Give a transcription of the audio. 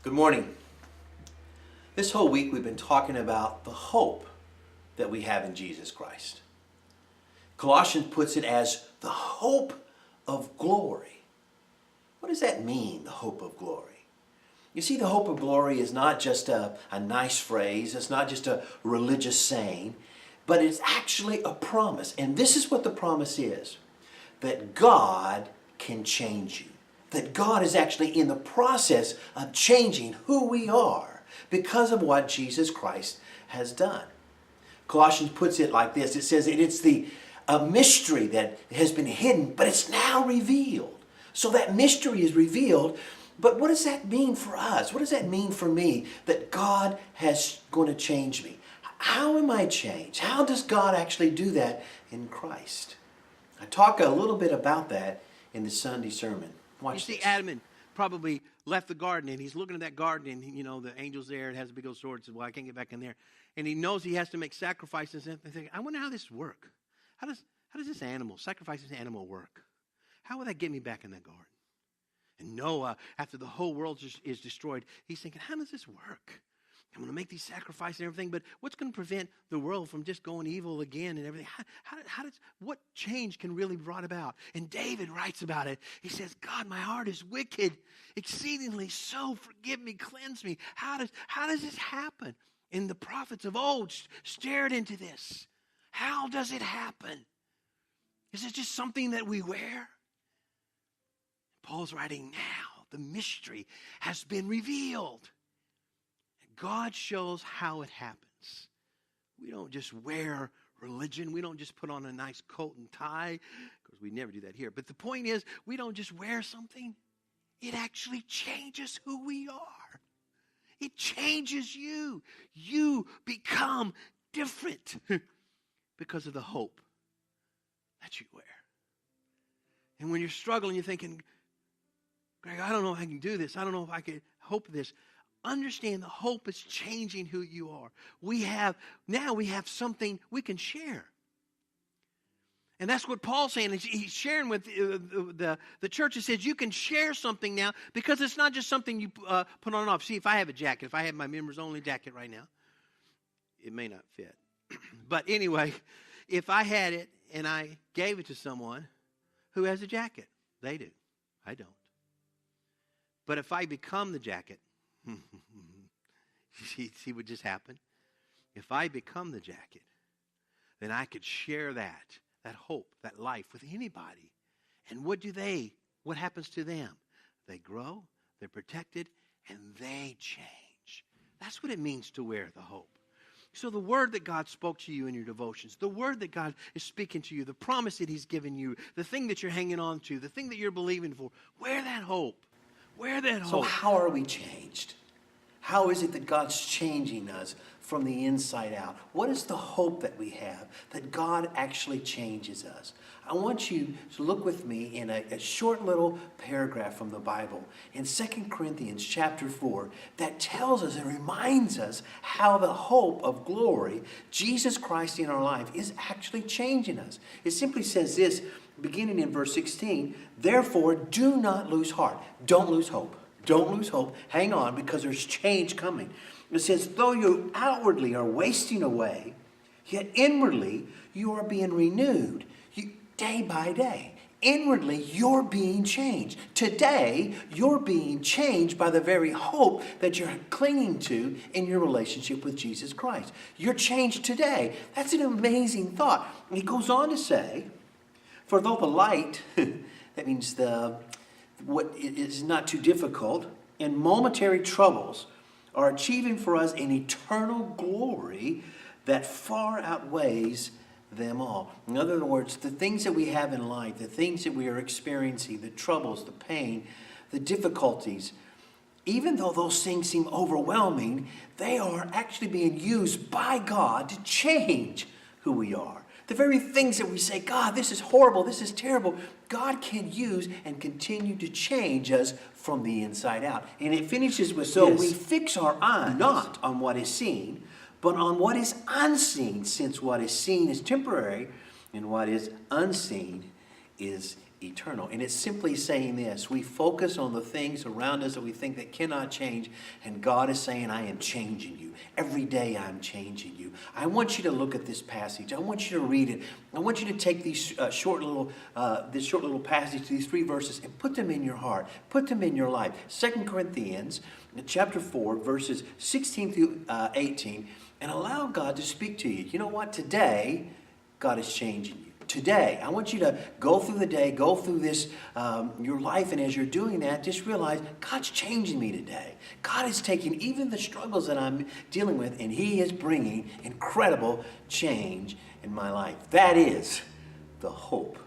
Good morning. This whole week we've been talking about the hope that we have in Jesus Christ. Colossians puts it as the hope of glory. What does that mean, the hope of glory? You see, the hope of glory is not just a nice phrase, it's not just a religious saying, but it's actually a promise. And this is what the promise is, that God can change you. That God is actually in the process of changing who we are because of what Jesus Christ has done. Colossians puts it like this. It says that it's a mystery that has been hidden, but it's now revealed. So that mystery is revealed, but what does that mean for us? What does that mean for me that God is going to change me? How am I changed? How does God actually do that in Christ? I talk a little bit about that in the Sunday sermon. Watch You see, this. Adam probably left the garden, and he's looking at that garden, and the angel's there, and has a big old sword, and says, well, I can't get back in there. And he knows he has to make sacrifices, and thinking, I wonder how this works. How does this sacrifice this animal work? How will that get me back in that garden? And Noah, after the whole world is destroyed, he's thinking, how does this work? I'm going to make these sacrifices and everything, but what's going to prevent the world from just going evil again and everything? What change can really be brought about? And David writes about it. He says, God, my heart is wicked, exceedingly so. Forgive me, cleanse me. How does this happen? And the prophets of old stared into this. How does it happen? Is it just something that we wear? Paul's writing now, the mystery has been revealed. God shows how it happens. We don't just wear religion. We don't just put on a nice coat and tie, because we never do that here. But the point is, we don't just wear something. It actually changes who we are. It changes you. You become different because of the hope that you wear. And when you're struggling, you're thinking, Greg, I don't know if I can do this. I don't know if I can hope this. Understand the hope is changing who you are. We have something we can share. And that's what Paul's saying. He's sharing with the church. He says you can share something now because it's not just something you put on and off. See, if I have a jacket, if I have my members only jacket right now, it may not fit. But anyway, if I had it and I gave it to someone who has a jacket, they do. I don't. But if I become the jacket, see what just happened? If I become the jacket, then I could share that hope, that life with anybody. And what happens to them? They grow, they're protected, and they change. That's what it means to wear the hope. So the word that God spoke to you in your devotions, the word that God is speaking to you, the promise that he's given you, the thing that you're hanging on to, the thing that you're believing for, wear that hope. Wear that hope. So how are we changed? How is it that God's changing us from the inside out? What is the hope that we have that God actually changes us? I want you to look with me in a short little paragraph from the Bible in 2 Corinthians chapter 4 that tells us and reminds us how the hope of glory, Jesus Christ in our life, is actually changing us. It simply says this, beginning in verse 16, therefore do not lose heart. Don't lose hope. Don't lose hope. Hang on, because there's change coming. It says, though you outwardly are wasting away, yet inwardly you are being renewed day by day. Inwardly, you're being changed. Today, you're being changed by the very hope that you're clinging to in your relationship with Jesus Christ. You're changed today. That's an amazing thought. And he goes on to say, for though the light, that means what is not too difficult, and momentary troubles are achieving for us an eternal glory that far outweighs them all. In other words, the things that we have in life, the things that we are experiencing, the troubles, the pain, the difficulties, even though those things seem overwhelming, they are actually being used by God to change who we are. The very things that we say, God, this is horrible, this is terrible, God can use and continue to change us from the inside out. And it finishes with so we fix our eyes not on what is seen, but on what is unseen, since what is seen is temporary and what is unseen is eternal. And it's simply saying this: we focus on the things around us that we think that cannot change, and God is saying, I am changing you. Every day I'm changing you. I want you to look at this passage. I want you to read it. I want you to take these this short little passage, these 3 verses, and put them in your heart. Put them in your life. 2 Corinthians chapter 4, verses 16 through 18, and allow God to speak to you. You know what? Today, God is changing you. Today, I want you to go through the day, go through this, your life, and as you're doing that, just realize God's changing me today. God is taking even the struggles that I'm dealing with, and He is bringing incredible change in my life. That is the hope